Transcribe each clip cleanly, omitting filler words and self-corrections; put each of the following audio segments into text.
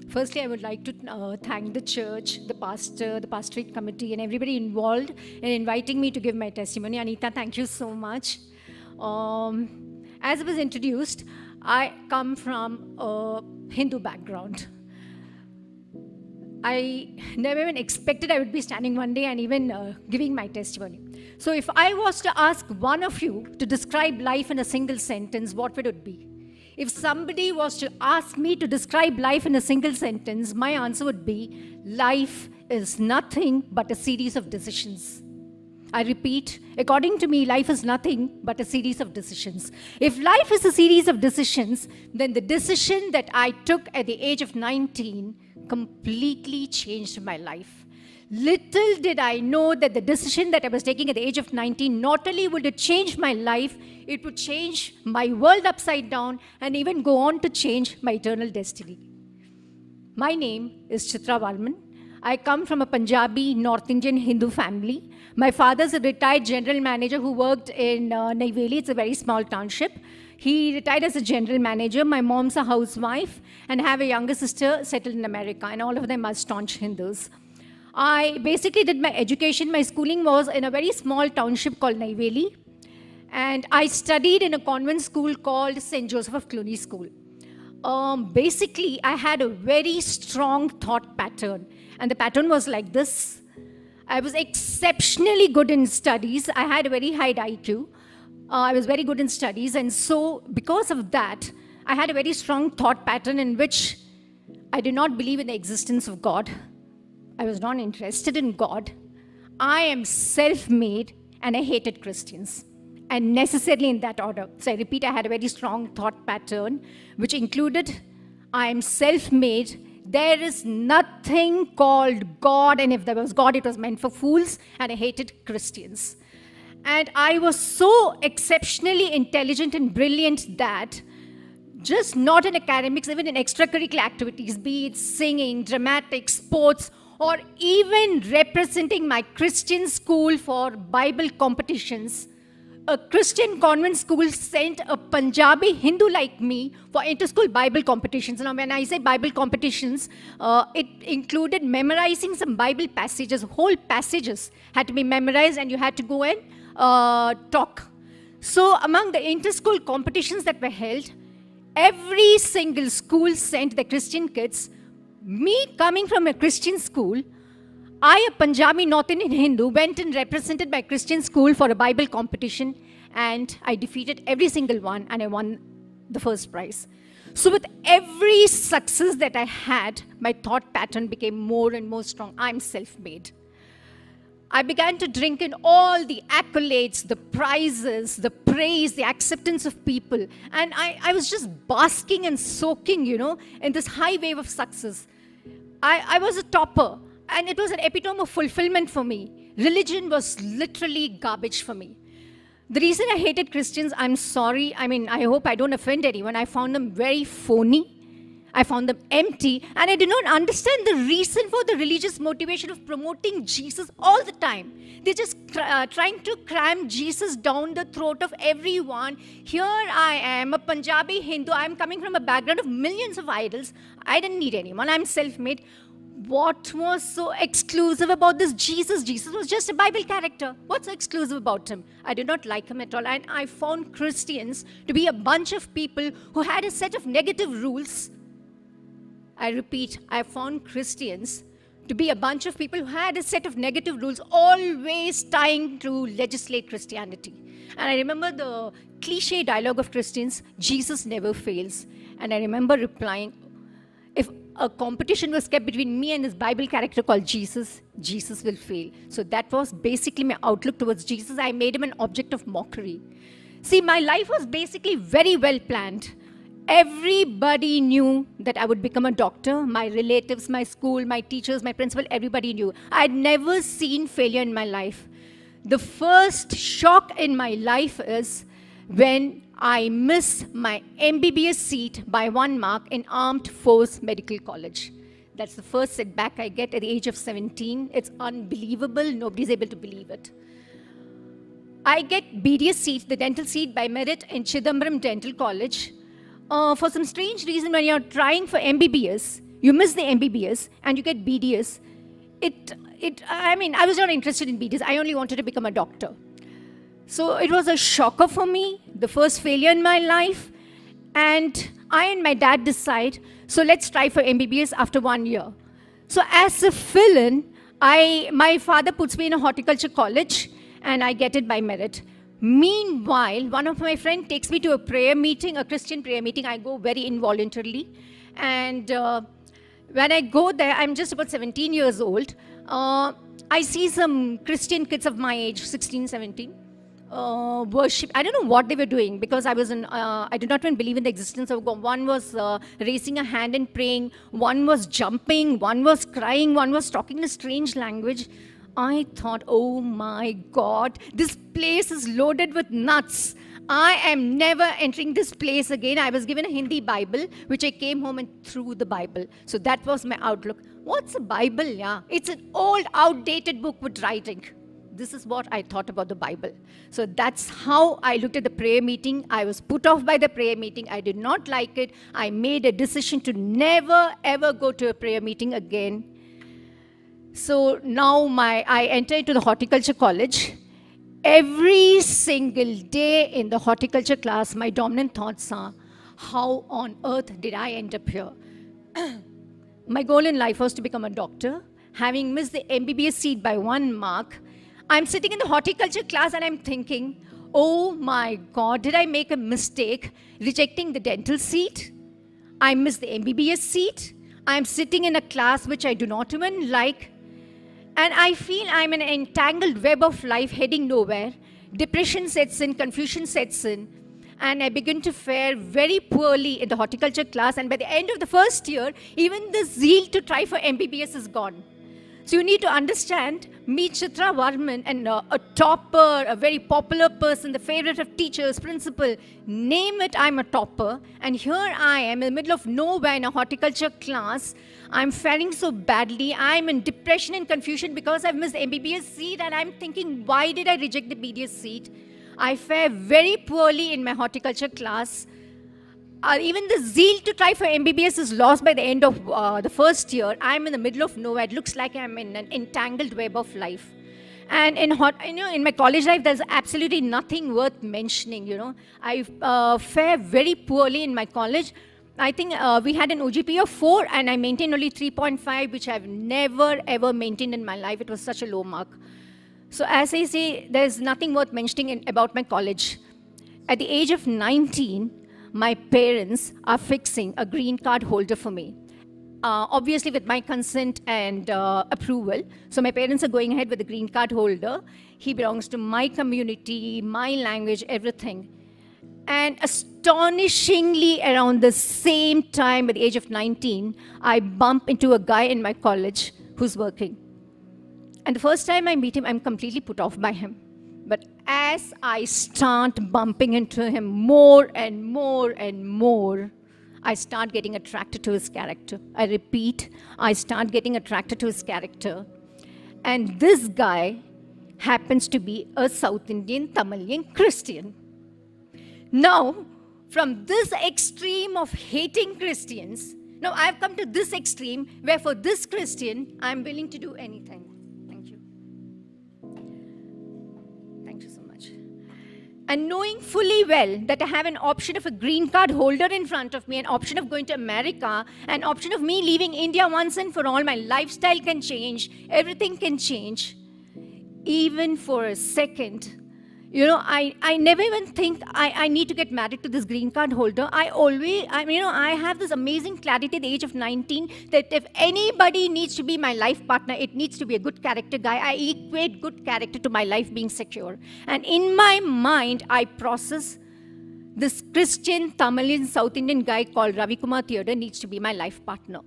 Firstly, I would like to thank the church, the pastor, the pastorate committee, and everybody involved in inviting me to give my testimony. Anita, thank you so much. As I was introduced, I come from a Hindu background. I never even expected I would be standing one day and even giving my testimony. So if I was to ask one of you to describe life in a single sentence, what would it be? If somebody was to ask me to describe life in a single sentence, my answer would be, life is nothing but a series of decisions. I repeat, according to me, life is nothing but a series of decisions. If life is a series of decisions, then the decision that I took at the age of 19 completely changed my life. Little did I know that the decision that I was taking at the age of 19, not only would it change my life, it would change my world upside down and even go on to change my eternal destiny. My name is Chitra Valman. I come from a Punjabi North Indian Hindu family. My father's a retired general manager who worked in Neyveli. It's a very small township. He retired as a general manager. My mom's a housewife and I have a younger sister settled in America, and all of them are staunch Hindus. I basically did my education. My schooling was in a very small township called Neyveli, and I studied in a convent school called St. Joseph of Cluny School. Basically, I had a very strong thought pattern, and the pattern was like this. I was exceptionally good in studies. I had a very high IQ. I was very good in studies, and so because of that, I had a very strong thought pattern in which I did not believe in the existence of God. I was not interested in God. I am self-made, and I hated Christians, and necessarily in that order. So I repeat, I had a very strong thought pattern, which included, I am self-made, there is nothing called God, and if there was God, it was meant for fools, and I hated Christians. And I was so exceptionally intelligent and brilliant that just not in academics, even in extracurricular activities, be it singing, dramatics, sports, or even representing my Christian school for Bible competitions, a Christian convent school sent a Punjabi Hindu like me for inter-school Bible competitions. Now, when I say Bible competitions, it included memorizing some Bible passages. Whole passages had to be memorized, and you had to go and talk. So among the inter-school competitions that were held, every single school sent the Christian kids. Me coming from a Christian school, I, a Punjabi North Indian Hindu, went and represented my Christian school for a Bible competition, and I defeated every single one, and I won the first prize. So with every success that I had, my thought pattern became more and more strong. I'm self-made. I began to drink in all the accolades, the prizes, the praise, the acceptance of people. And I was just basking and soaking, in this high wave of success. I was a topper, and it was an epitome of fulfillment for me. Religion was literally garbage for me. The reason I hated Christians, I'm sorry. I hope I don't offend anyone. I found them very phony. I found them empty, and I did not understand the reason for the religious motivation of promoting Jesus all the time. They're just trying to cram Jesus down the throat of everyone. Here I am, a Punjabi Hindu. I'm coming from a background of millions of idols. I didn't need anyone. I'm self-made. What was so exclusive about this Jesus? Jesus was just a Bible character. What's so exclusive about him? I did not like him at all. And I found Christians to be a bunch of people who had a set of negative rules. I repeat, I found Christians to be a bunch of people who had a set of negative rules, always trying to legislate Christianity. And I remember the cliche dialogue of Christians, Jesus never fails. And I remember replying, if a competition was kept between me and this Bible character called Jesus, Jesus will fail. So that was basically my outlook towards Jesus. I made him an object of mockery. See, my life was basically very well planned. Everybody knew that I would become a doctor. My relatives, my school, my teachers, my principal, everybody knew. I'd never seen failure in my life. The first shock in my life is when I miss my MBBS seat by 1 mark in Armed Force Medical College. That's the first setback I get at the age of 17. It's unbelievable. Nobody's able to believe it. I get BDS seat, the dental seat by merit in Chidambaram Dental College. For some strange reason, when you're trying for MBBS, you miss the MBBS and you get BDS. I was not interested in BDS. I only wanted to become a doctor. So it was a shocker for me, the first failure in my life. And I and my dad decide, so let's try for MBBS after 1 year. So as a fill-in, my father puts me in a horticulture college, and I get it by merit. Meanwhile, one of my friends takes me to a prayer meeting, a Christian prayer meeting. I go very involuntarily. And when I go there, I'm just about 17 years old. I see some Christian kids of my age, 16, 17, worship. I don't know what they were doing, because I did not even believe in the existence of God. One was raising a hand and praying. One was jumping. One was crying. One was talking in a strange language. I thought, oh my God, this place is loaded with nuts. I am never entering this place again. I was given a Hindi Bible, which I came home and threw the Bible. So that was my outlook. What's a Bible? Yeah, it's an old, outdated book with writing. This is what I thought about the Bible. So that's how I looked at the prayer meeting. I was put off by the prayer meeting. I did not like it. I made a decision to never, ever go to a prayer meeting again. So now I enter into the horticulture college. Every single day in the horticulture class, my dominant thoughts are, how on earth did I end up here? My goal in life was to become a doctor. Having missed the MBBS seat by 1 mark, I'm sitting in the horticulture class and I'm thinking, oh my God, did I make a mistake rejecting the dental seat? I missed the MBBS seat. I'm sitting in a class which I do not even like. And I feel I'm in an entangled web of life heading nowhere. Depression sets in, confusion sets in, and I begin to fare very poorly in the horticulture class. And by the end of the first year, even the zeal to try for MBBS is gone. So you need to understand, meet Chitra Varman, and a topper, a very popular person, the favorite of teachers, principal, name it, I'm a topper. And here I am in the middle of nowhere in a horticulture class. I'm faring so badly. I'm in depression and confusion because I've missed the MBBS seat, and I'm thinking, why did I reject the BDS seat? I fare very poorly in my horticulture class. Even the zeal to try for MBBS is lost by the end of the first year. I'm in the middle of nowhere. It looks like I'm in an entangled web of life. And in my college life, there's absolutely nothing worth mentioning. I fare very poorly in my college. I think we had an OGPA of 4, and I maintained only 3.5, which I've never, ever maintained in my life. It was such a low mark. So as I say, there's nothing worth mentioning about my college. At the age of 19, my parents are fixing a green card holder for me. Obviously with my consent and approval. So my parents are going ahead with the green card holder. He belongs to my community, my language, everything. And astonishingly, around the same time, at the age of 19, I bump into a guy in my college who's working. And the first time I meet him, I'm completely put off by him. But as I start bumping into him more and more and more, I start getting attracted to his character. I repeat, I start getting attracted to his character. And this guy happens to be a South Indian Tamilian Christian. Now, from this extreme of hating Christians, now I've come to this extreme where for this Christian, I'm willing to do anything. And knowing fully well that I have an option of a green card holder in front of me, an option of going to America, an option of me leaving India once and for all, my lifestyle can change, everything can change. Even for a second, I never even think I need to get married to this green card holder. I have this amazing clarity at the age of 19 that if anybody needs to be my life partner, it needs to be a good character guy. I equate good character to my life being secure. And in my mind, I process this Christian, Tamilian, South Indian guy called Ravi Kumar Theodore needs to be my life partner.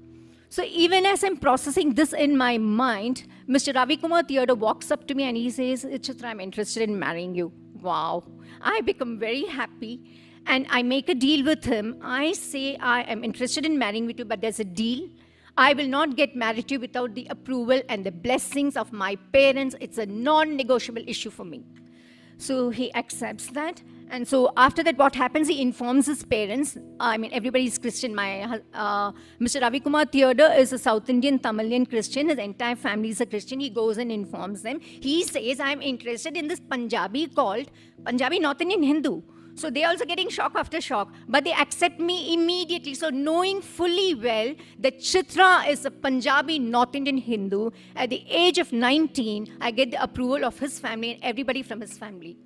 So even as I'm processing this in my mind, Mr. Ravi Kumar Theodore walks up to me and he says, Chitra, I'm interested in marrying you. Wow. I become very happy and I make a deal with him. I say, I am interested in marrying you, but there's a deal. I will not get married to you without the approval and the blessings of my parents. It's a non-negotiable issue for me. So he accepts that. And so after that, what happens, he informs his parents. I mean, everybody is Christian. Mr. Ravi Kumar Theodore is a South Indian Tamilian Christian. His entire family is a Christian. He goes and informs them. He says, I'm interested in this Punjabi called Punjabi North Indian Hindu. So they're also getting shock after shock, but they accept me immediately. So knowing fully well that Chitra is a Punjabi North Indian Hindu, at the age of 19, I get the approval of his family and everybody from his family.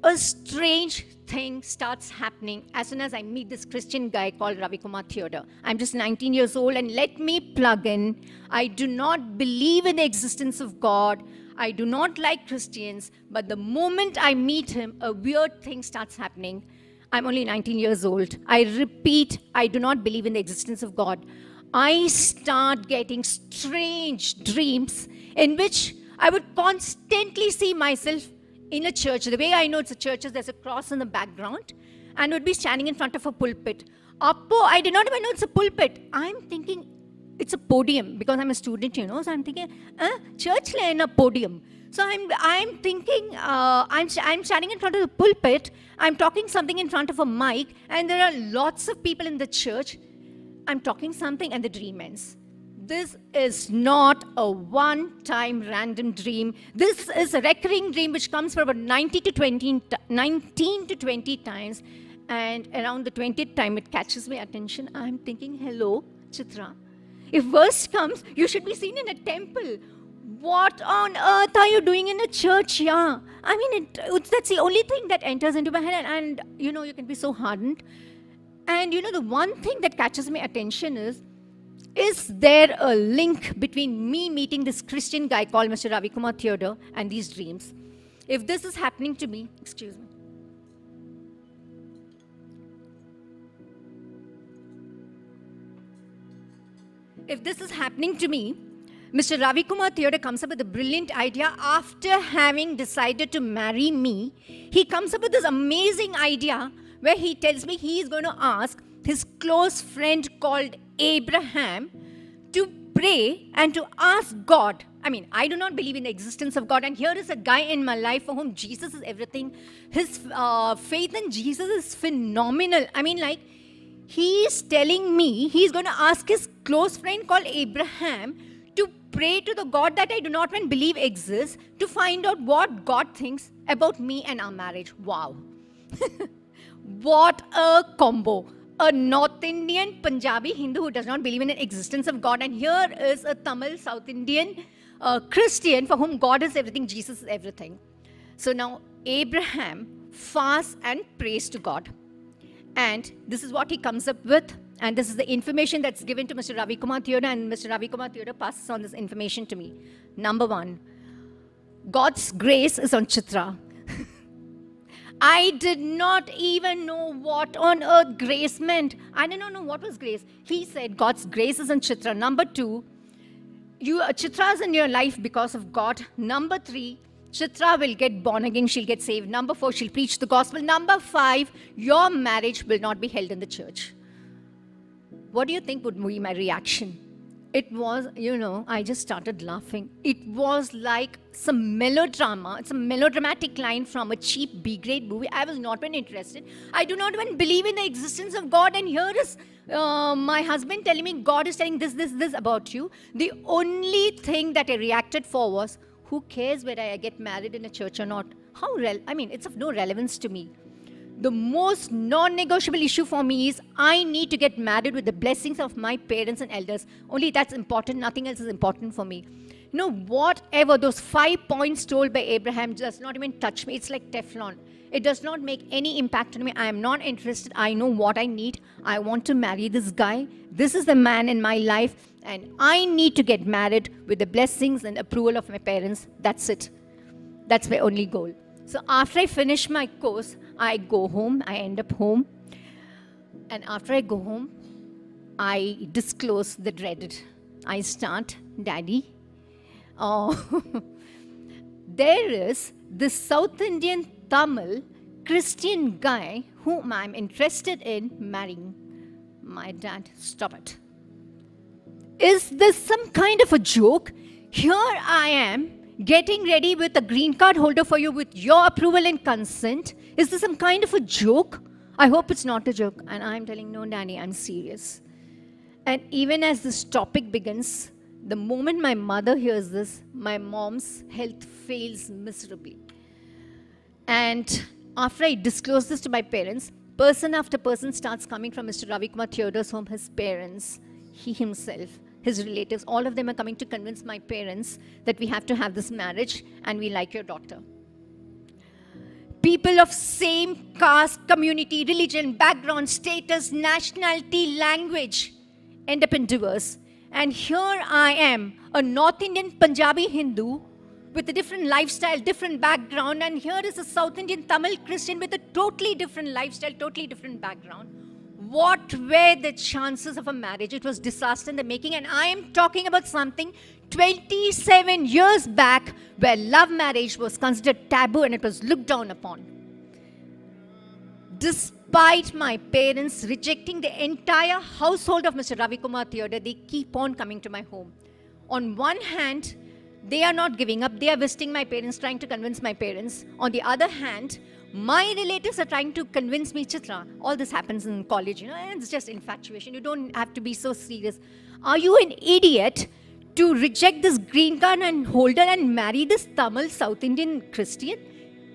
A strange thing starts happening as soon as I meet this Christian guy called Ravi Kumar Theodore. I'm just 19 years old, and let me plug in. I do not believe in the existence of God. I do not like Christians, but the moment I meet him, a weird thing starts happening. I'm only 19 years old. I repeat, I do not believe in the existence of God. I start getting strange dreams in which I would constantly see myself in a church. The way I know it's a church is there's a cross in the background, and would be standing in front of a pulpit. Appo, I did not even know it's a pulpit. I'm thinking, it's a podium because I'm a student, so I'm thinking, church in a podium. So I'm thinking, I'm standing in front of the pulpit, I'm talking something in front of a mic, and there are lots of people in the church. I'm talking something, and the dream ends. This is not a one-time random dream. This is a recurring dream which comes for about 19 to 20 times, and around the 20th time, it catches my attention. I'm thinking, hello, Chitra. If worst comes, you should be seen in a temple. What on earth are you doing in a church? Yeah, I mean, that's the only thing that enters into my head. And you can be so hardened. And the one thing that catches my attention is there a link between me meeting this Christian guy called Mr. Ravi Kumar Theodore and these dreams? If this is happening to me, excuse me. If this is happening to me, Mr. Ravi Kumar Theodore comes up with a brilliant idea. After having decided to marry me, he comes up with this amazing idea where he tells me he is going to ask his close friend called Abraham to pray and to ask God. I mean, I do not believe in the existence of God, and here is a guy in my life for whom Jesus is everything. His faith in Jesus is phenomenal. I mean, like, he is telling me he's going to ask his close friend called Abraham to pray to the God that I do not even believe exists to find out what God thinks about me and our marriage. Wow. What a combo. A North Indian Punjabi Hindu who does not believe in the existence of God, and here is a Tamil South Indian Christian for whom God is everything, Jesus is everything. So now Abraham fasts and prays to God. And this is what he comes up with. And this is the information that's given to Mr. Ravi Kumar Theodore, and Mr. Ravi Kumar Theodore passes on this information to me. Number one, God's grace is on Chitra. I did not even know what on earth grace meant. I did not know what was grace. He said God's grace is on Chitra. Number two, Chitra is in your life because of God. Number three, Chitra will get born again, she'll get saved. Number four, she'll preach the gospel. Number five, your marriage will not be held in the church. What do you think would be my reaction? It was, I just started laughing. It was like some melodrama. It's a melodramatic line from a cheap B-grade movie. I was not even interested. I do not even believe in the existence of God. And here is my husband telling me God is telling this about you. The only thing that I reacted for was, who cares whether I get married in a church or not? It's of no relevance to me. The most non-negotiable issue for me is I need to get married with the blessings of my parents and elders. Only that's important. Nothing else is important for me. Whatever those 5 points told by Abraham does not even touch me. It's like Teflon. It does not make any impact on me. I am not interested. I know what I need. I want to marry this guy. This is the man in my life. And I need to get married with the blessings and approval of my parents. That's it. That's my only goal. So after I finish my course, I go home. I end up home. And after I go home, I disclose the dreaded. I start, Daddy. There is this South Indian Tamil Christian guy whom I'm interested in marrying. My dad, stop it. Is this some kind of a joke? Here I am getting ready with a green card holder for you with your approval and consent. Is this some kind of a joke? I hope it's not a joke. And I'm telling, no, Danny, I'm serious. And even as this topic begins, the moment my mother hears this, my mom's health fails miserably. And after I disclose this to my parents, person after person starts coming from Mr. Ravi Kumar Theodore's home, his parents, he himself, his relatives, all of them are coming to convince my parents that we have to have this marriage and we like your daughter. People of same caste, community, religion, background, status, nationality, language end up in divorce. And here I am, a North Indian Punjabi Hindu with a different lifestyle, different background, and here is a South Indian Tamil Christian with a totally different lifestyle, totally different background. What were the chances of a marriage? It was disaster in the making, and I am talking about something 27 years back where love marriage was considered taboo and it was looked down upon. Despite my parents rejecting the entire household of Mr. Ravi Kumar Theodore, they keep on coming to my home. On one hand, they are not giving up. They are visiting my parents, trying to convince my parents. On the other hand, my relatives are trying to convince me, Chitra, all this happens in college, and it's just infatuation. You don't have to be so serious. Are you an idiot to reject this green card and holder and marry this Tamil South Indian Christian?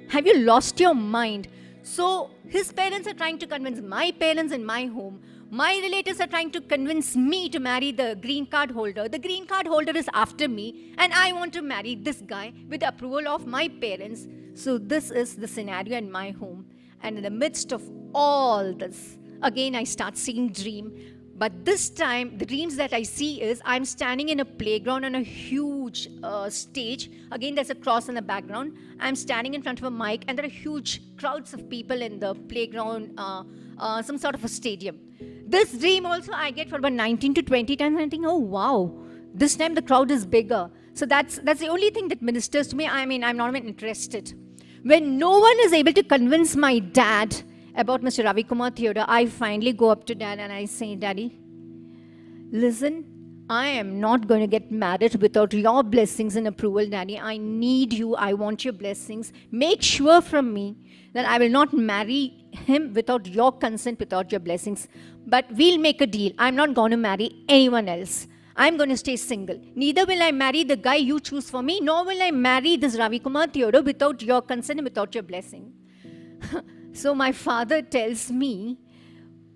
Have you lost your mind? So his parents are trying to convince my parents in my home. My relatives are trying to convince me to marry the green card holder. The green card holder is after me, and I want to marry this guy with the approval of my parents. So this is the scenario in my home. And in the midst of all this, again I start seeing dream. But this time, the dreams that I see is I'm standing in a playground on a huge stage. Again, there's a cross in the background. I'm standing in front of a mic, and there are huge crowds of people in the playground, some sort of a stadium. This dream also I get for about 19 to 20 times, and I think, oh wow, this time the crowd is bigger. So that's the only thing that ministers to me. I mean, I'm not even interested. When no one is able to convince my dad about Mr. Ravi Kumar Theodore, I finally go up to Dad and I say, Daddy, listen, I am not going to get married without your blessings and approval, Daddy. I need you. I want your blessings. Make sure from me that I will not marry him without your consent, without your blessings. But we'll make a deal. I'm not going to marry anyone else. I'm going to stay single. Neither will I marry the guy you choose for me, nor will I marry this Ravi Kumar Theodore without your consent and without your blessing. So my father tells me,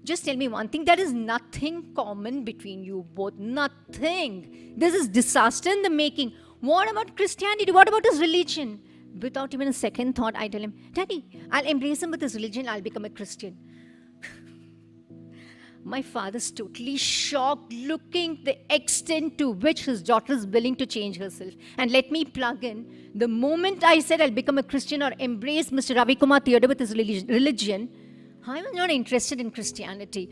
just tell me one thing, there is nothing common between you both. Nothing. This is disaster in the making. What about Christianity? What about his religion? Without even a second thought, I tell him, Daddy, I'll embrace him with his religion. I'll become a Christian. My father's totally shocked, looking the extent to which his daughter is willing to change herself. And let me plug in, the moment I said I'll become a Christian or embrace Mr. Ravi Kumar Theodore with his religion, I was not interested in Christianity.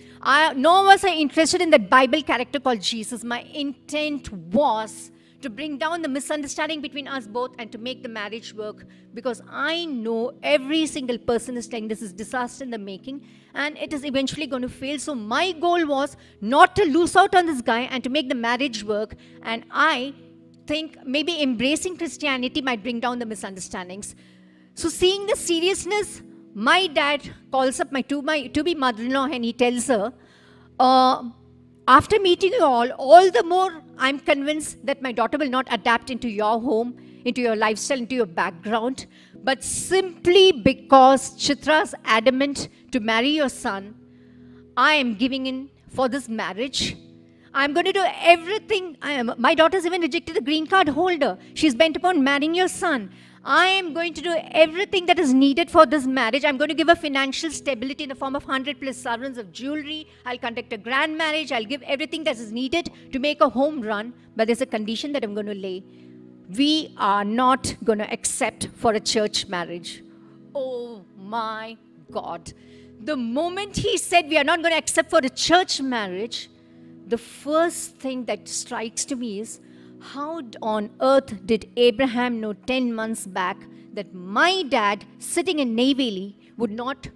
Nor was I interested in that Bible character called Jesus. My intent was to bring down the misunderstanding between us both and to make the marriage work, because I know every single person is saying this is disaster in the making and it is eventually going to fail. So my goal was not to lose out on this guy and to make the marriage work, and I think maybe embracing Christianity might bring down the misunderstandings. So seeing the seriousness, my dad calls up my to-be mother-in-law and he tells her, after meeting you all the more I'm convinced that my daughter will not adapt into your home, into your lifestyle, into your background, but simply because Chitra's adamant to marry your son, I am giving in for this marriage. I'm going to do everything. My daughter's even rejected the green card holder. She's bent upon marrying your son. I am going to do everything that is needed for this marriage. I'm going to give her financial stability in the form of 100 plus sovereigns of jewelry. I'll conduct a grand marriage. I'll give everything that is needed to make a home run. But there's a condition that I'm going to lay. We are not going to accept for a church marriage. Oh my God. The moment he said we are not going to accept for a church marriage, the first thing that strikes to me is, how on earth did Abraham know 10 months back that my dad, sitting in Neyveli, would not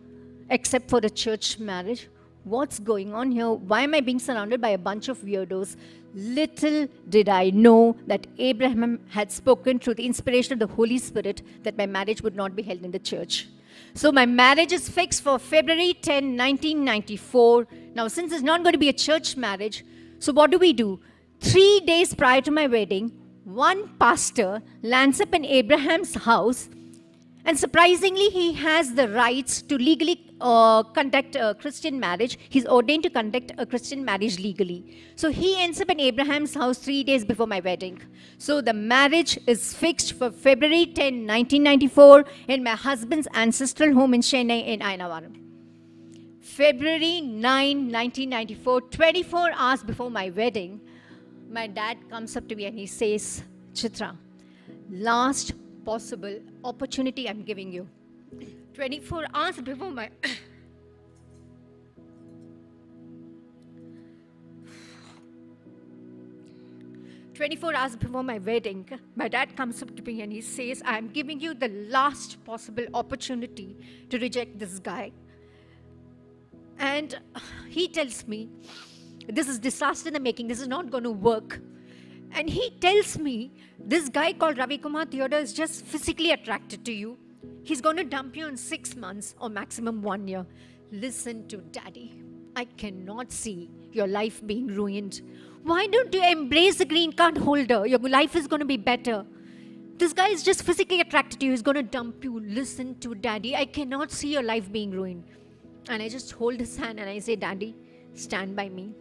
accept for a church marriage? What's going on here? Why am I being surrounded by a bunch of weirdos? Little did I know that Abraham had spoken through the inspiration of the Holy Spirit that my marriage would not be held in the church. So my marriage is fixed for February 10, 1994. Now, since it's not going to be a church marriage, so what do? 3 days prior to my wedding, one pastor lands up in Abraham's house, and surprisingly, he has the rights to legally conduct a Christian marriage. He's ordained to conduct a Christian marriage legally. So he ends up in Abraham's house 3 days before my wedding. So the marriage is fixed for February 10, 1994 in my husband's ancestral home in Chennai in Ayanavaram. February 9, 1994, 24 hours before my wedding, my dad comes up to me and he says, Chitra, last possible opportunity I'm giving you. 24 hours before my 24 hours before my wedding, my dad comes up to me and he says, I'm giving you the last possible opportunity to reject this guy. And he tells me, this is disaster in the making, this is not going to work. And he tells me, this guy called Ravi Kumar Theodore is just physically attracted to you. He's going to dump you in 6 months or maximum 1 year. Listen to daddy. I cannot see your life being ruined. Why don't you embrace the green card holder? Your life is going to be better. This guy is just physically attracted to you. He's going to dump you. Listen to daddy. I cannot see your life being ruined. And I just hold his hand and I say, Daddy, stand by me.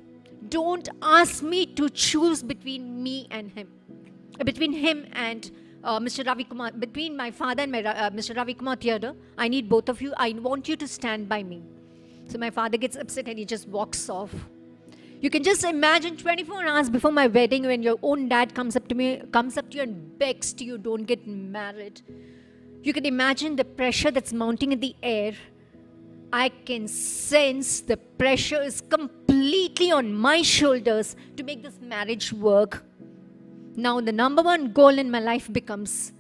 Don't ask me to choose between me and him. Between him and Mr. Ravi Kumar, between my father and Mr. Ravi Kumar Theodore. I need both of you. I want you to stand by me. So my father gets upset and he just walks off. You can just imagine 24 hours before my wedding when your own dad comes up to you and begs to you, don't get married. You can imagine the pressure that's mounting in the air. I can sense the pressure is completely on my shoulders to make this marriage work. Now the number one goal in my life becomes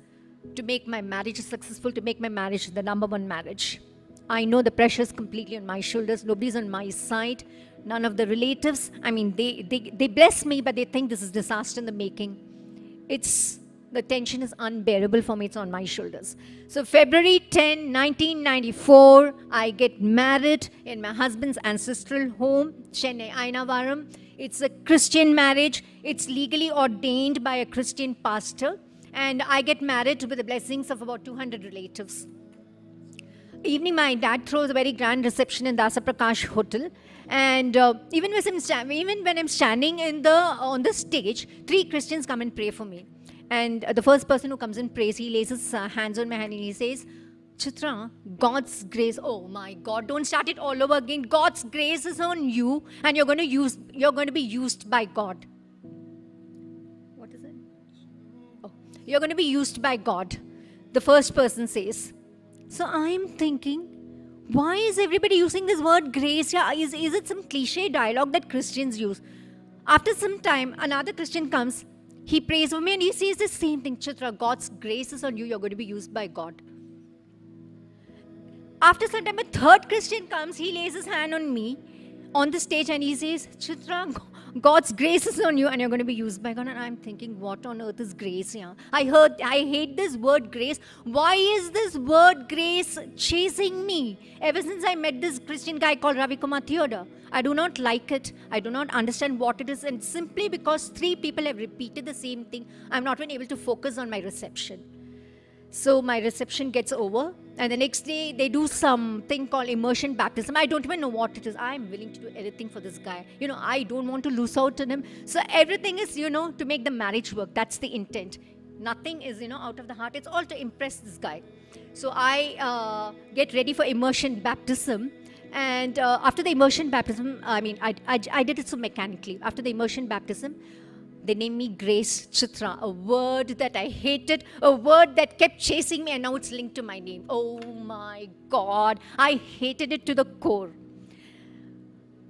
to make my marriage successful, to make my marriage the number one marriage. I know the pressure is completely on my shoulders. Nobody's on my side. None of the relatives. I mean, they bless me, but they think this is disaster in the making. The tension is unbearable for me. It's on my shoulders. So February 10, 1994, I get married in my husband's ancestral home, Chennai, Ayanavaram. It's a Christian marriage. It's legally ordained by a Christian pastor. And I get married with the blessings of about 200 relatives. Evening, my dad throws a very grand reception in Dasa Prakash Hotel. And even when I'm standing on the stage, 3 Christians come and pray for me. And the first person who comes and prays, he lays his hands on my hand and he says, Chitra, God's grace, oh my God, don't start it all over again. God's grace is on you and you're going to be used by God. What is it? Oh, you're going to be used by God. The first person says. So I'm thinking, why is everybody using this word grace? Yeah, is it some cliche dialogue that Christians use? After some time, another Christian comes. He prays for me and he says the same thing. Chitra, God's grace is on you. You're going to be used by God. After some time, a third Christian comes. He lays his hand on me on the stage and he says, Chitra, God's grace is on you and you're going to be used by God. And I'm thinking, what on earth is grace? Yeah? I hate this word grace. Why is this word grace chasing me? Ever since I met this Christian guy called Ravi Kumar Theodore, I do not like it. I do not understand what it is. And simply because 3 people have repeated the same thing, I'm not even able to focus on my reception. So my reception gets over. And the next day, they do something called immersion baptism. I don't even know what it is. I'm willing to do anything for this guy. I don't want to lose out on him. So everything is, to make the marriage work. That's the intent. Nothing is, out of the heart. It's all to impress this guy. So I get ready for immersion baptism. And after the immersion baptism, I did it so mechanically. After the immersion baptism, they named me Grace Chitra, a word that I hated, a word that kept chasing me, and now it's linked to my name. Oh my God, I hated it to the core.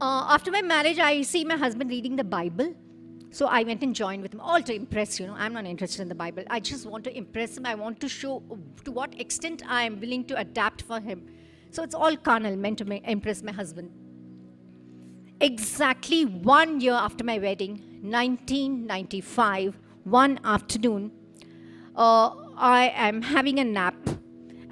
After my marriage, I see my husband reading the Bible. So I went and joined with him, all to impress, I'm not interested in the Bible. I just want to impress him. I want to show to what extent I am willing to adapt for him. So it's all carnal, meant to impress my husband. Exactly 1 year after my wedding, 1995, one afternoon, I am having a nap.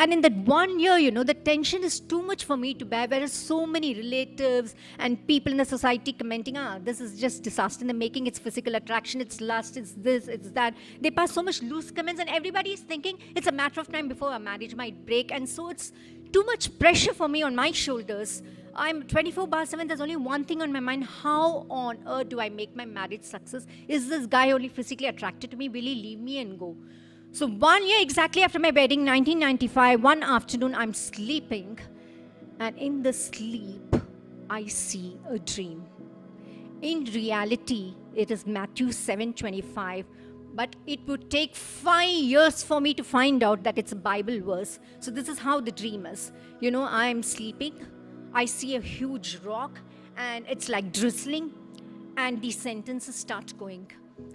And in that 1 year, the tension is too much for me to bear. There are so many relatives and people in the society commenting, this is just disaster in the making, it's physical attraction, it's lust, it's this, it's that. They pass so much loose comments and everybody is thinking it's a matter of time before our marriage might break. And so it's too much pressure for me on my shoulders. I'm 24/7, there's only one thing on my mind. How on earth do I make my marriage success? Is this guy only physically attracted to me? Will he leave me and go? So 1 year exactly after my wedding, 1995, one afternoon, I'm sleeping. And in the sleep, I see a dream. In reality, it is Matthew 7:25. But it would take 5 years for me to find out that it's a Bible verse. So this is how the dream is. I'm sleeping. I see a huge rock and it's like drizzling. And these sentences start going.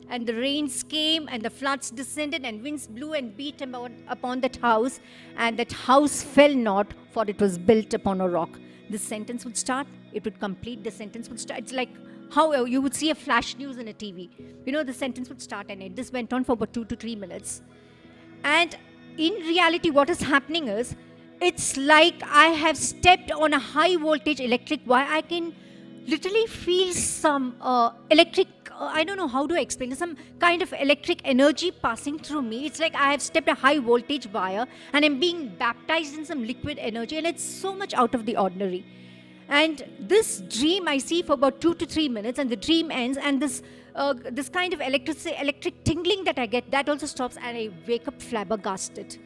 And the rains came and the floods descended and winds blew and beat upon that house. And that house fell not, for it was built upon a rock. This sentence would start, it would complete, the sentence would start. It's like how you would see a flash news in a TV. The sentence would start and this went on for about 2 to 3 minutes. And in reality, what is happening is, it's like I have stepped on a high voltage electric wire. I can literally feel some electric, I don't know how to explain it, some kind of electric energy passing through me. It's like I have stepped a high voltage wire and I'm being baptized in some liquid energy, and it's so much out of the ordinary. And this dream I see for about 2 to 3 minutes, and the dream ends, and this kind of electric tingling that I get, that also stops, and I wake up flabbergasted.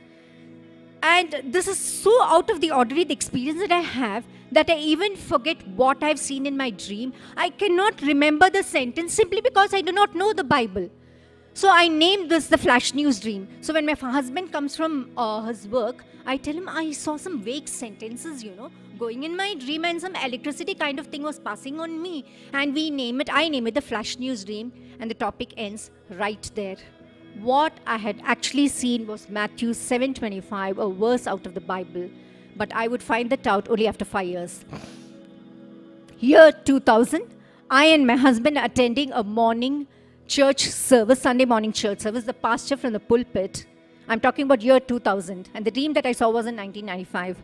And this is so out of the ordinary, the experience that I have, that I even forget what I've seen in my dream. I cannot remember the sentence simply because I do not know the Bible. So I named this the flash news dream. So when my husband comes from his work, I tell him I saw some vague sentences, going in my dream, and some electricity kind of thing was passing on me. And I name it the flash news dream, and the topic ends right there. What I had actually seen was Matthew 7:25, a verse out of the Bible. But I would find that out only after 5 years. Year 2000, I and my husband are attending a morning church service, Sunday morning church service. The pastor from the pulpit, I'm talking about year 2000, and the dream that I saw was in 1995.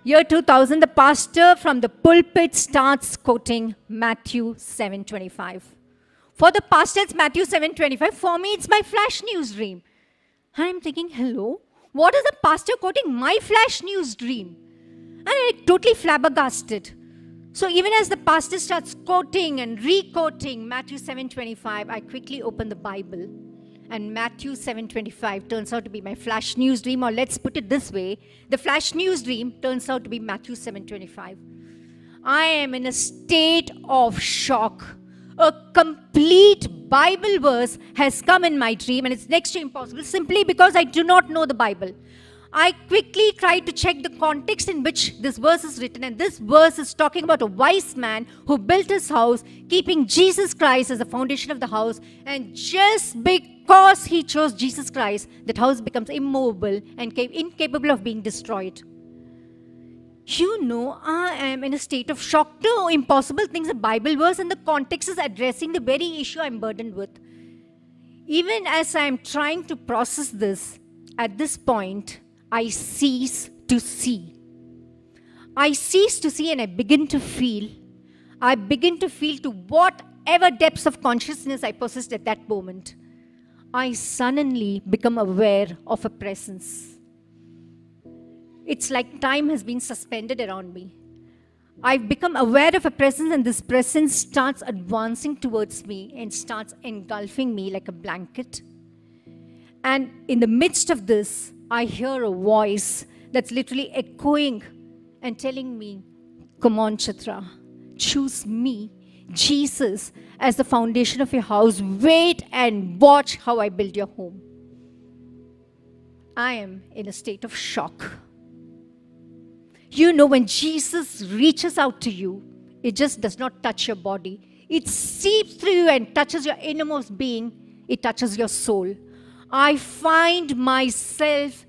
Year 2000, the pastor from the pulpit starts quoting Matthew 7:25. For the pastor, it's Matthew 7:25. For me, it's my flash news dream. And I'm thinking, hello? What is the pastor quoting my flash news dream? And I'm totally flabbergasted. So even as the pastor starts quoting and re-quoting Matthew 7:25, I quickly open the Bible. And Matthew 7:25 turns out to be my flash news dream, or let's put it this way, the flash news dream turns out to be Matthew 7:25. I am in a state of shock. A complete Bible verse has come in my dream, and it's next to impossible simply because I do not know the Bible. I quickly tried to check the context in which this verse is written, and this verse is talking about a wise man who built his house, keeping Jesus Christ as the foundation of the house, and just because he chose Jesus Christ, that house becomes immovable and incapable of being destroyed. I am in a state of shock. No impossible things, a Bible verse, and the context is addressing the very issue I'm burdened with. Even as I'm trying to process this, at this point, I cease to see. I cease to see and I begin to feel. I begin to feel to whatever depths of consciousness I possessed at that moment. I suddenly become aware of a presence. It's like time has been suspended around me. I've become aware of a presence, and this presence starts advancing towards me and starts engulfing me like a blanket. And in the midst of this, I hear a voice that's literally echoing and telling me, come on, Chitra, choose me, Jesus, as the foundation of your house. Wait and watch how I build your home. I am in a state of shock. When Jesus reaches out to you, it just does not touch your body. It seeps through you and touches your innermost being. It touches your soul. I find myself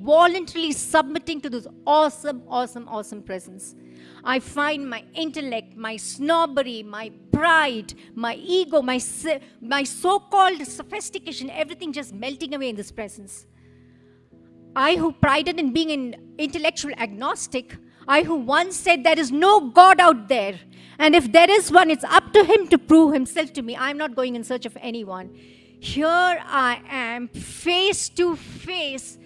voluntarily submitting to this awesome, awesome, awesome presence. I find my intellect, my snobbery, my pride, my ego, my so-called sophistication, everything just melting away in this presence. I who prided in being an intellectual agnostic, I who once said there is no God out there, and if there is one, it's up to him to prove himself to me. I'm not going in search of anyone. Here I am, face to face,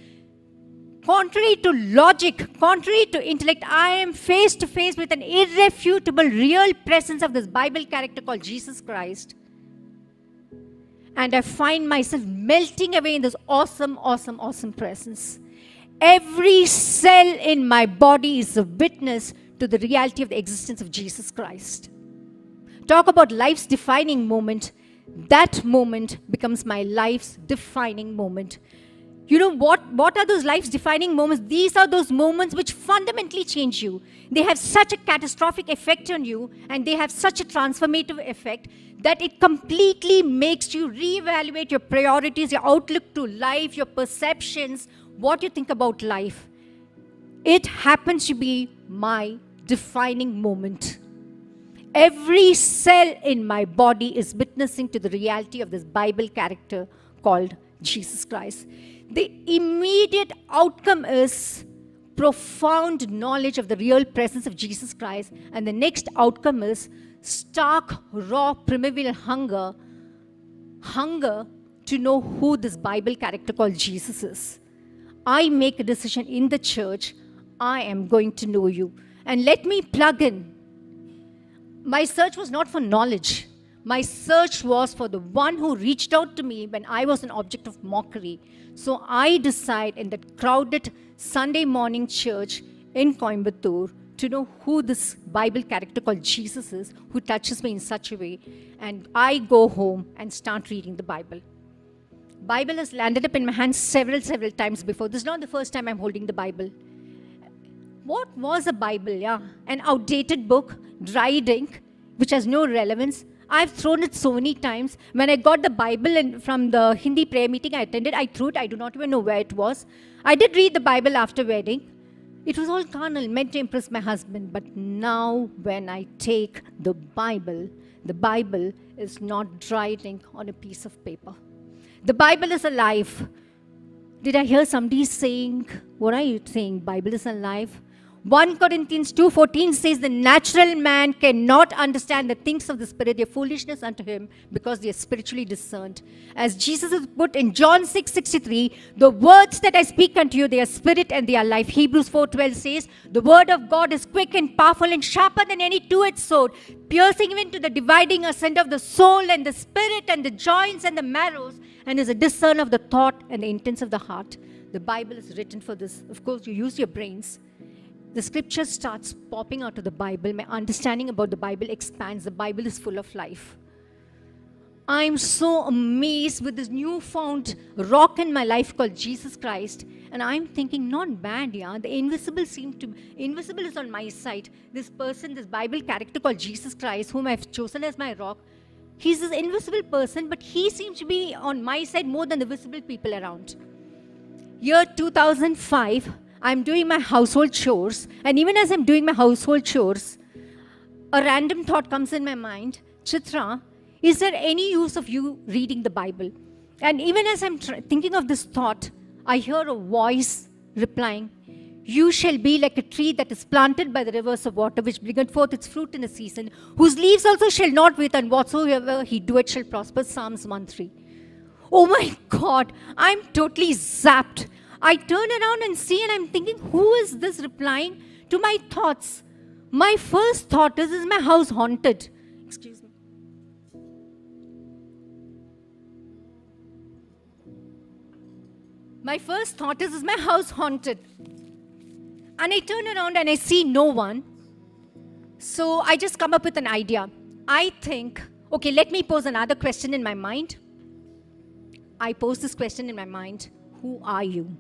contrary to logic, contrary to intellect, I am face to face with an irrefutable, real presence of this Bible character called Jesus Christ. And I find myself melting away in this awesome, awesome, awesome presence. Every cell in my body is a witness to the reality of the existence of Jesus Christ. Talk about life's defining moment. That moment becomes my life's defining moment. You know what are those life's defining moments? These are those moments which fundamentally change you. They have such a catastrophic effect on you, and they have such a transformative effect that it completely makes you reevaluate your priorities, your outlook to life, your perceptions, what you think about life. It happens to be my defining moment. Every cell in my body is witnessing to the reality of this Bible character called Jesus Christ. The immediate outcome is profound knowledge of the real presence of Jesus Christ, and the next outcome is stark, raw, primeval hunger to know who this Bible character called Jesus is. I make a decision in the church, I am going to know you. And let me plug in. My search was not for knowledge. My search was for the one who reached out to me when I was an object of mockery. So I decide in that crowded Sunday morning church in Coimbatore to know who this Bible character called Jesus is, who touches me in such a way. And I go home and start reading the Bible. Bible has landed up in my hands several times before. This is not the first time I'm holding the Bible. What was a Bible? Yeah, an outdated book, dried ink, which has no relevance. I've thrown it so many times. When I got the Bible from the Hindi prayer meeting I attended, I threw it. I do not even know where it was. I did read the Bible after wedding. It was all carnal, meant to impress my husband. But now when I take the Bible is not dried ink on a piece of paper. The Bible is alive. Did I hear somebody saying, what are you saying? Bible is alive? 1 Corinthians 2:14 says the natural man cannot understand the things of the Spirit, their foolishness unto him, because they are spiritually discerned. As Jesus has put in John 6:63, the words that I speak unto you, they are spirit and they are life. Hebrews 4:12 says, the word of God is quick and powerful and sharper than any two-edged sword, piercing even to the dividing ascent of the soul and the spirit and the joints and the marrows, and is a discerner of the thought and the intents of the heart. The Bible is written for this. Of course, you use your brains. The scripture starts popping out of the Bible. My understanding about the Bible expands. The Bible is full of life. I'm so amazed with this newfound rock in my life called Jesus Christ. And I'm thinking, not bad, yeah. The invisible is on my side. This person, this Bible character called Jesus Christ, whom I've chosen as my rock, he's this invisible person, but he seems to be on my side more than the visible people around. Year 2005, I'm doing my household chores, and even as I'm doing my household chores, a random thought comes in my mind. Chitra, is there any use of you reading the Bible? And even as I'm thinking of this thought, I hear a voice replying, you shall be like a tree that is planted by the rivers of water, which bringeth forth its fruit in a season, whose leaves also shall not wither, and whatsoever he doeth shall prosper. Psalms 1:3. Oh my God, I'm totally zapped. I turn around and see, and I'm thinking, who is this replying to my thoughts? My first thought is my house haunted? Excuse me. My first thought is my house haunted? And I turn around and I see no one. So I just come up with an idea. I think, okay, let me pose another question in my mind. I pose this question in my mind. Who are you?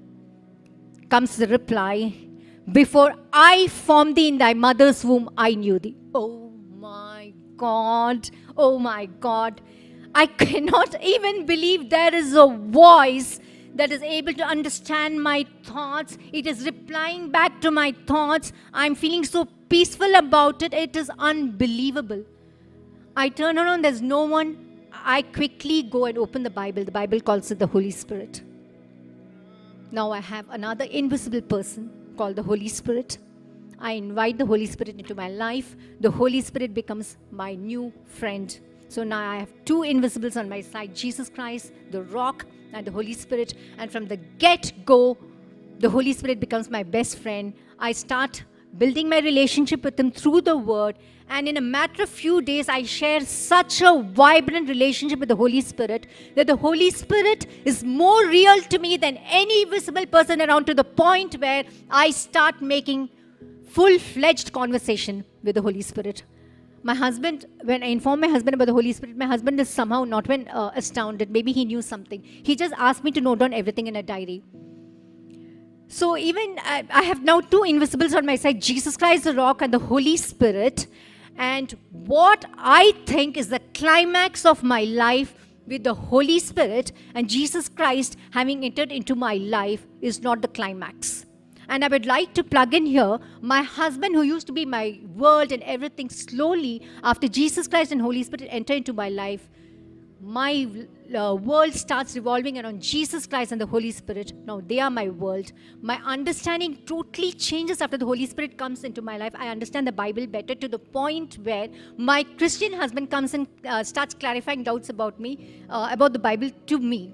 Comes the reply, before I formed thee in thy mother's womb, I knew thee. Oh my God. Oh my God. I cannot even believe there is a voice that is able to understand my thoughts. It is replying back to my thoughts. I'm feeling so peaceful about it. It is unbelievable. I turn around, there's no one. I quickly go and open the Bible. The Bible calls it the Holy Spirit. Now I have another invisible person called the Holy Spirit. I invite the Holy Spirit into my life. The Holy Spirit becomes my new friend. So now I have two invisibles on my side, Jesus Christ, the rock, and the Holy Spirit. And from the get-go, the Holy Spirit becomes my best friend. I start building my relationship with Him through the Word. And in a matter of few days, I share such a vibrant relationship with the Holy Spirit that the Holy Spirit is more real to me than any visible person around, to the point where I start making full-fledged conversation with the Holy Spirit. My husband, when I informed my husband about the Holy Spirit, my husband is somehow not astounded. Maybe he knew something. He just asked me to note down everything in a diary. So even I have now two invisibles on my side, Jesus Christ the rock and the Holy Spirit. And what I think is the climax of my life with the Holy Spirit and Jesus Christ having entered into my life is not the climax. And I would like to plug in here, my husband, who used to be my world and everything, slowly, after Jesus Christ and Holy Spirit enter into my life, my world starts revolving around Jesus Christ and the Holy Spirit. Now they are my world. My understanding totally changes after the Holy Spirit comes into my life. I understand the Bible better, to the point where my Christian husband comes and starts clarifying doubts about me, about the Bible to me.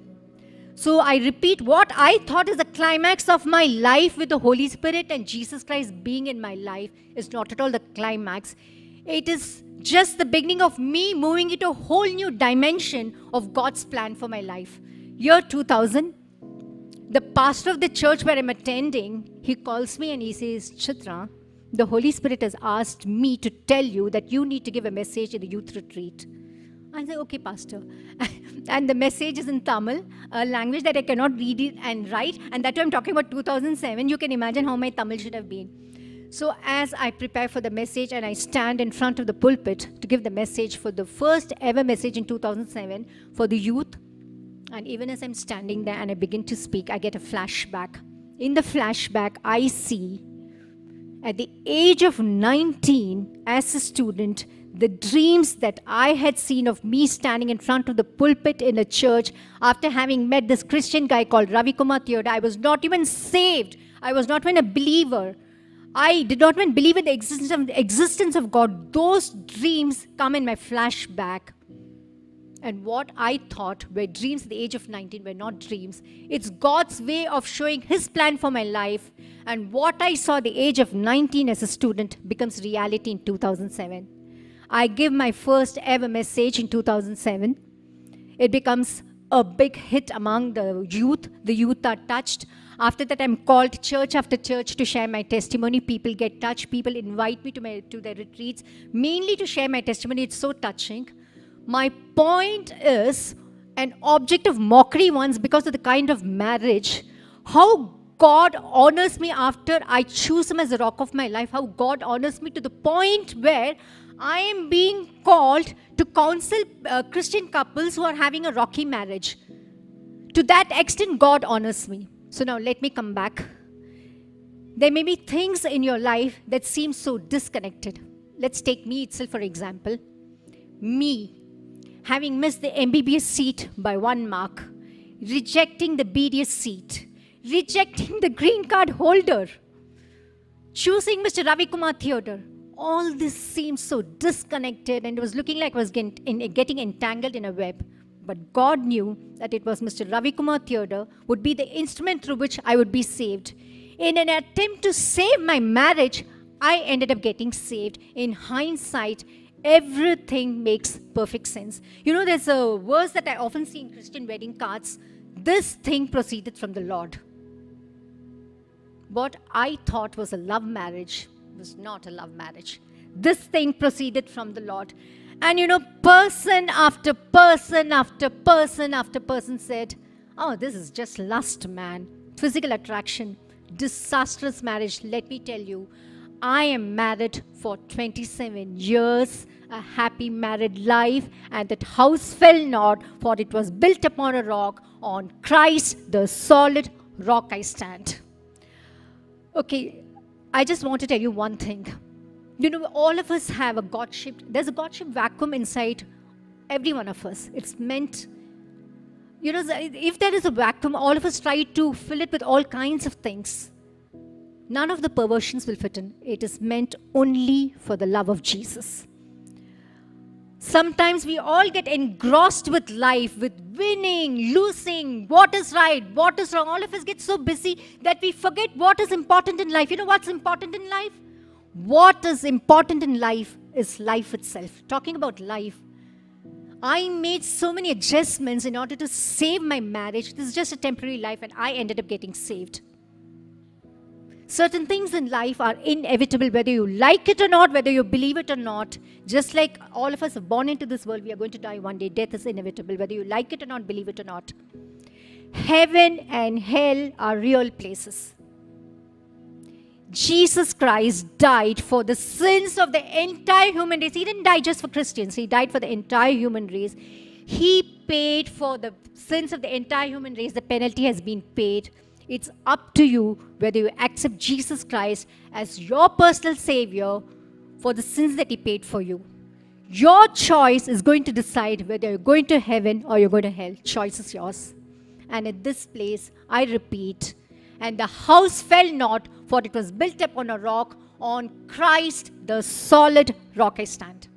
So I repeat, what I thought is the climax of my life with the Holy Spirit and Jesus Christ being in my life is not at all the climax. It is just the beginning of me moving into a whole new dimension of God's plan for my life. Year 2000, the pastor of the church where I'm attending, he calls me and he says, Chitra, the Holy Spirit has asked me to tell you that you need to give a message in the youth retreat. I say, okay, pastor. And the message is in Tamil, a language that I cannot read it and write. And that I'm talking about 2007. You can imagine how my Tamil should have been. So as I prepare for the message and I stand in front of the pulpit to give the message for the first ever message in 2007 for the youth, and even as I'm standing there and I begin to speak, I get a flashback. In the flashback, I see at the age of 19, as a student, the dreams that I had seen of me standing in front of the pulpit in a church after having met this Christian guy called Ravi Kumar Theoda. I was not even saved. I was not even a believer. I did not even believe in the existence of God. Those dreams come in my flashback. And what I thought were dreams at the age of 19 were not dreams. It's God's way of showing His plan for my life. And what I saw at the age of 19 as a student becomes reality in 2007. I give my first ever message in 2007. It becomes a big hit among the youth. The youth are touched. After that, I'm called church after church to share my testimony. People get touched. People invite me to their retreats, mainly to share my testimony. It's so touching. My point is an object of mockery once because of the kind of marriage. How God honors me after I choose Him as the rock of my life. How God honors me to the point where I am being called to counsel Christian couples who are having a rocky marriage. To that extent, God honors me. So now let me come back. There may be things in your life that seem so disconnected. Let's take me itself for example. Me, having missed the MBBS seat by 1 mark, rejecting the BDS seat, rejecting the green card holder, choosing Mr. Ravi Kumar Theodore. All this seemed so disconnected and it was looking like I was getting entangled in a web. But God knew that it was Mr. Ravi Kumar Theodore would be the instrument through which I would be saved. In an attempt to save my marriage, I ended up getting saved. In hindsight, everything makes perfect sense. You know, there's a verse that I often see in Christian wedding cards. This thing proceeded from the Lord. What I thought was a love marriage was not a love marriage. This thing proceeded from the Lord. And you know, person after person after person after person said, oh, this is just lust, man. Physical attraction. Disastrous marriage, let me tell you. I am married for 27 years, a happy married life, and that house fell not, for it was built upon a rock. On Christ, the solid rock I stand. Okay, I just want to tell you one thing. You know, all of us have a there's a God-shaped vacuum inside every one of us. It's meant, you know, if there is a vacuum, all of us try to fill it with all kinds of things. None of the perversions will fit in. It is meant only for the love of Jesus. Sometimes we all get engrossed with life, with winning, losing, what is right, what is wrong. All of us get so busy that we forget what is important in life. You know what's important in life? What is important in life is life itself. Talking about life, I made so many adjustments in order to save my marriage. This is just a temporary life, and I ended up getting saved. Certain things in life are inevitable, whether you like it or not, whether you believe it or not. Just like all of us are born into this world, we are going to die one day. Death is inevitable, whether you like it or not, believe it or not. Heaven and hell are real places. Jesus Christ died for the sins of the entire human race. He didn't die just for Christians. He died for the entire human race. He paid for the sins of the entire human race. The penalty has been paid. It's up to you whether you accept Jesus Christ as your personal Savior for the sins that He paid for you. Your choice is going to decide whether you're going to heaven or you're going to hell. Choice is yours. And at this place, I repeat, and the house fell not, for it was built upon a rock. On Christ, the solid rock I stand.